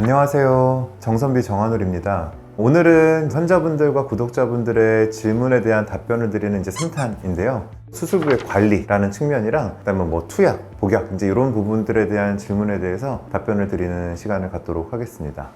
안녕하세요. 정선비 정한울입니다. 오늘은 환자분들과 구독자분들의 질문에 대한 답변을 드리는 이제 3탄인데요. 수술부의 관리라는 측면이랑 그다음에 투약, 복약 이제 이런 부분들에 대한 질문에 대해서 답변을 드리는 시간을 갖도록 하겠습니다.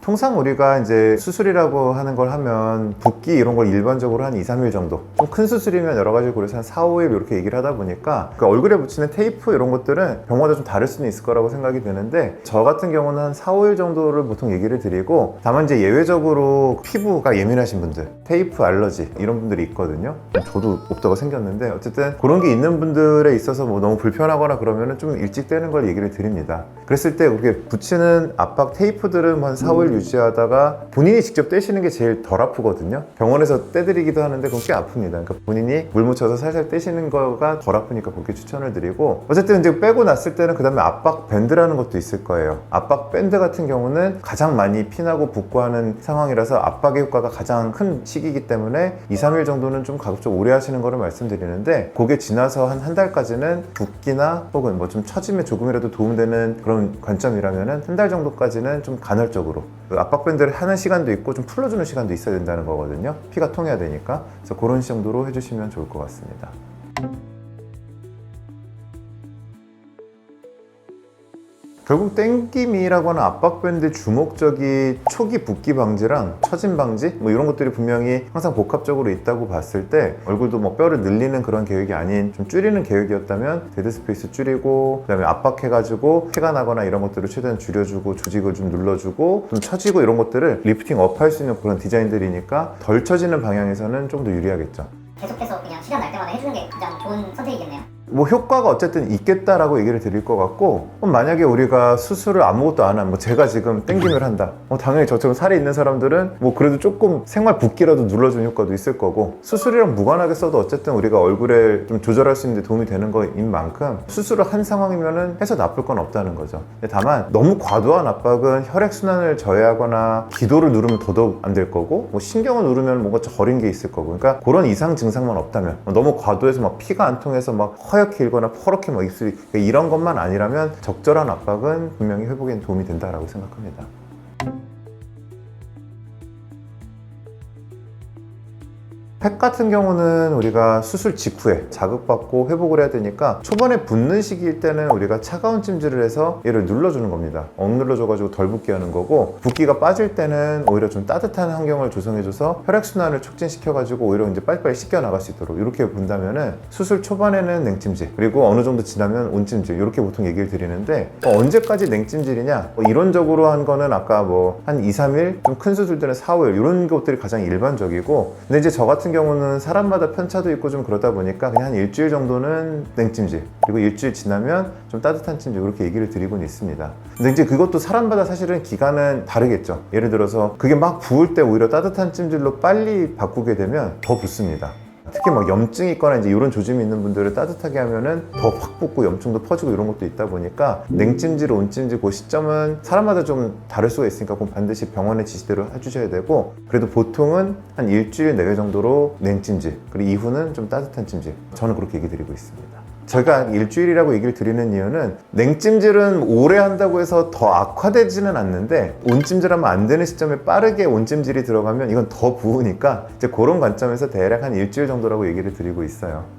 통상 우리가 이제 수술이라고 하는 걸 하면 붓기 이런 걸 일반적으로 한 2, 3일 정도, 좀 큰 수술이면 여러 가지 고려해서 한 4, 5일 이렇게 얘기를 하다 보니까 그 얼굴에 붙이는 테이프 이런 것들은 병마다 좀 다를 수는 있을 거라고 생각이 드는데, 저 같은 경우는 한 4, 5일 정도를 보통 얘기를 드리고, 다만 이제 예외적으로 피부가 예민하신 분들, 테이프 알러지 이런 분들이 있거든요. 저도 없다고 생겼는데 어쨌든 그런 게 있는 분들에 있어서 너무 불편하거나 그러면은 좀 일찍 떼는 걸 얘기를 드립니다. 그랬을 때 그렇게 붙이는 압박 테이프들은 한 4, 5일 유지하다가 본인이 직접 떼시는 게 제일 덜 아프거든요. 병원에서 떼드리기도 하는데 그건 꽤 아픕니다. 그러니까 본인이 물 묻혀서 살살 떼시는 거가 덜 아프니까 그렇게 추천을 드리고, 어쨌든 이제 빼고 났을 때는 그 다음에 압박 밴드라는 것도 있을 거예요. 압박 밴드 같은 경우는 가장 많이 피나고 붓고 하는 상황이라서 압박의 효과가 가장 큰 시기이기 때문에 2, 3일 정도는 좀 가급적 오래 하시는 거를 말씀드리는데, 그게 지나서 한 달까지는 붓기나 혹은 좀 처짐에 조금이라도 도움되는 그런 관점이라면은 한 달 정도까지는 좀 간헐적으로 압박밴드를 하는 시간도 있고 좀 풀어주는 시간도 있어야 된다는 거거든요. 피가 통해야 되니까. 그래서 그런 정도로 해주시면 좋을 것 같습니다. 결국 땡김이라고 하는 압박밴드 주목적이 초기 붓기 방지랑 처짐 방지 이런 것들이 분명히 항상 복합적으로 있다고 봤을 때, 얼굴도 뼈를 늘리는 그런 계획이 아닌 좀 줄이는 계획이었다면 데드 스페이스 줄이고, 그다음에 압박해가지고 피가 나거나 이런 것들을 최대한 줄여주고 조직을 좀 눌러주고 좀 처지고 이런 것들을 리프팅 업 할 수 있는 그런 디자인들이니까 덜 처지는 방향에서는 좀 더 유리하겠죠. 계속해서 그냥 시간 날 때마다 해주는 게 가장 좋은 선택이겠네요. 효과가 어쨌든 있겠다라고 얘기를 드릴 것 같고, 만약에 우리가 수술을 아무것도 안 하면 제가 지금 땡김을 한다, 당연히 저처럼 살이 있는 사람들은 그래도 조금 생활 붓기라도 눌러주는 효과도 있을 거고, 수술이랑 무관하게 써도 어쨌든 우리가 얼굴에 좀 조절할 수 있는 데 도움이 되는 거인 만큼 수술을 한 상황이면은 해서 나쁠 건 없다는 거죠. 다만 너무 과도한 압박은 혈액순환을 저해하거나 기도를 누르면 더더욱 안 될 거고, 신경을 누르면 뭔가 저린 게 있을 거고, 그러니까 그런 이상 증상만 없다면, 너무 과도해서 피가 안 통해서 허옇게 일거나 퍼렇게 입술이 이런 것만 아니라면 적절한 압박은 분명히 회복에 도움이 된다라고 생각합니다. 팩 같은 경우는 우리가 수술 직후에 자극받고 회복을 해야 되니까, 초반에 붓는 시기일 때는 우리가 차가운 찜질을 해서 얘를 눌러주는 겁니다. 억눌러줘가지고 덜 붓게 하는 거고, 붓기가 빠질 때는 오히려 좀 따뜻한 환경을 조성해줘서 혈액순환을 촉진시켜가지고 오히려 이제 빨리빨리 씻겨 나갈 수 있도록 이렇게 본다면은, 수술 초반에는 냉찜질, 그리고 어느 정도 지나면 온찜질, 이렇게 보통 얘기를 드리는데, 언제까지 냉찜질이냐? 이론적으로 한 거는 아까 한 2, 3일, 좀 큰 수술들은 4, 5일 이런 것들이 가장 일반적이고, 근데 이제 저 같은 경우는 사람마다 편차도 있고 좀 그러다 보니까 그냥 한 일주일 정도는 냉찜질, 그리고 일주일 지나면 좀 따뜻한 찜질, 이렇게 얘기를 드리고는 있습니다. 근데 이제 그것도 사람마다 사실은 기간은 다르겠죠. 예를 들어서 그게 막 부을 때 오히려 따뜻한 찜질로 빨리 바꾸게 되면 더 붓습니다. 특히 염증이 있거나 이제 이런 조짐이 있는 분들을 따뜻하게 하면은 더 확 붓고 염증도 퍼지고 이런 것도 있다 보니까, 냉찜질, 온찜질 그 시점은 사람마다 좀 다를 수가 있으니까 꼭 반드시 병원의 지시대로 해주셔야 되고, 그래도 보통은 한 일주일 내외 정도로 냉찜질, 그리고 이후는 좀 따뜻한 찜질, 저는 그렇게 얘기 드리고 있습니다. 제가 일주일이라고 얘기를 드리는 이유는, 냉찜질은 오래 한다고 해서 더 악화되지는 않는데, 온찜질하면 안 되는 시점에 빠르게 온찜질이 들어가면 이건 더 부으니까, 이제 그런 관점에서 대략 한 일주일 정도라고 얘기를 드리고 있어요.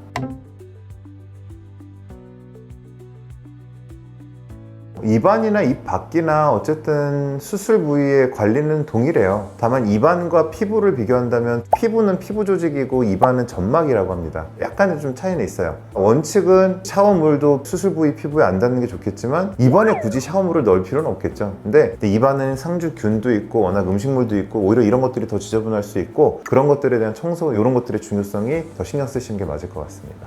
입안이나 입 밖이나 어쨌든 수술 부위의 관리는 동일해요. 다만 입안과 피부를 비교한다면, 피부는 피부 조직이고 입안은 점막이라고 합니다. 약간의 좀 차이는 있어요. 원칙은 샤워물도 수술 부위 피부에 안 닿는 게 좋겠지만, 입안에 굳이 샤워물을 넣을 필요는 없겠죠. 근데 입안은 상주균도 있고 워낙 음식물도 있고, 오히려 이런 것들이 더 지저분할 수 있고, 그런 것들에 대한 청소, 이런 것들의 중요성이 더 신경 쓰시는 게 맞을 것 같습니다.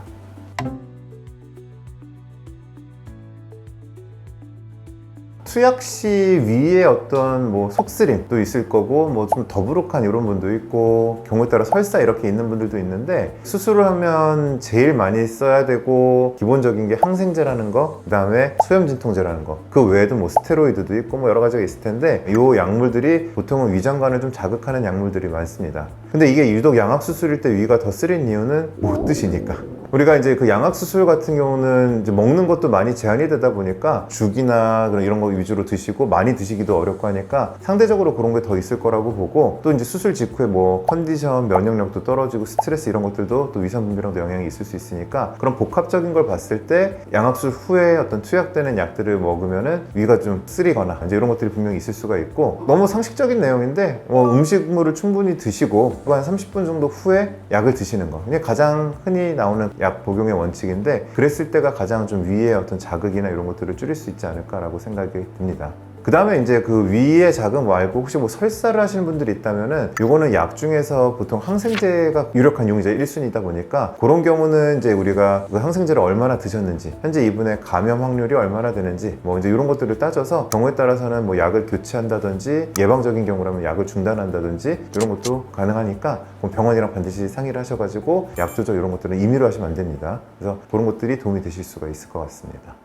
투약 시 위에 어떤 뭐 속쓰림도 있을 거고 뭐 좀 더부룩한 이런 분도 있고 경우에 따라 설사 이렇게 있는 분들도 있는데 수술을 하면 제일 많이 써야 되고 기본적인 게 항생제라는 거, 그 다음에 소염진통제라는 거, 그 외에도 뭐 스테로이드도 있고 뭐 여러 가지가 있을 텐데 이 약물들이 보통은 위장관을 좀 자극하는 약물들이 많습니다. 근데 이게 유독 양악수술일 때 위가 더 쓰린 이유는 못 드시니까. 우리가 이제 그 양악수술 같은 경우는 이제 먹는 것도 많이 제한이 되다 보니까 죽이나 그런 이런 거 위주로 드시고 많이 드시기도 어렵고 하니까 상대적으로 그런 게 더 있을 거라고 보고, 또 이제 수술 직후에 뭐 컨디션, 면역력도 떨어지고 스트레스 이런 것들도 또 위산분비랑도 영향이 있을 수 있으니까 그런 복합적인 걸 봤을 때 양악수술 후에 어떤 투약되는 약들을 먹으면은 위가 좀 쓰리거나 이제 이런 것들이 분명히 있을 수가 있고, 너무 상식적인 내용인데 음식물을 충분히 드시고 한 30분 정도 후에 약을 드시는 거, 이게 가장 흔히 나오는 약 복용의 원칙인데, 그랬을 때가 가장 좀 위의 어떤 자극이나 이런 것들을 줄일 수 있지 않을까라고 생각이 듭니다. 그 다음에 이제 그 위의 자극 말고 혹시 뭐 설사를 하시는 분들이 있다면은 요거는 약 중에서 보통 항생제가 유력한 용의자 1순위다 보니까 그런 경우는 이제 우리가 그 항생제를 얼마나 드셨는지, 현재 이분의 감염 확률이 얼마나 되는지 뭐 이제 이런 것들을 따져서 경우에 따라서는 뭐 약을 교체한다든지 예방적인 경우라면 약을 중단한다든지 이런 것도 가능하니까 병원이랑 반드시 상의를 하셔가지고 약 조절 이런 것들은 임의로 하시면 안 됩니다. 그래서 그런 것들이 도움이 되실 수가 있을 것 같습니다.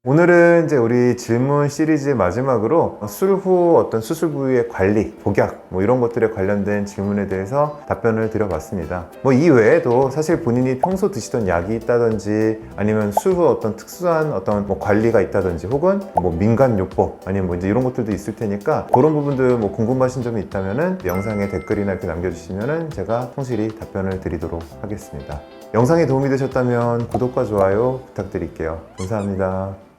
오늘은 이제 우리 질문 시리즈의 마지막으로 술 후 어떤 수술 부위의 관리, 복약 뭐 이런 것들에 관련된 질문에 대해서 답변을 드려봤습니다. 뭐 이 외에도 사실 본인이 평소 드시던 약이 있다든지 아니면 술 후 어떤 특수한 어떤 뭐 관리가 있다든지 혹은 뭐 민간요법 아니면 뭐 이제 이런 것들도 있을 테니까 그런 부분들 뭐 궁금하신 점이 있다면은 영상에 댓글이나 이렇게 남겨주시면은 제가 성실히 답변을 드리도록 하겠습니다. 영상이 도움이 되셨다면 구독과 좋아요 부탁드릴게요. 감사합니다.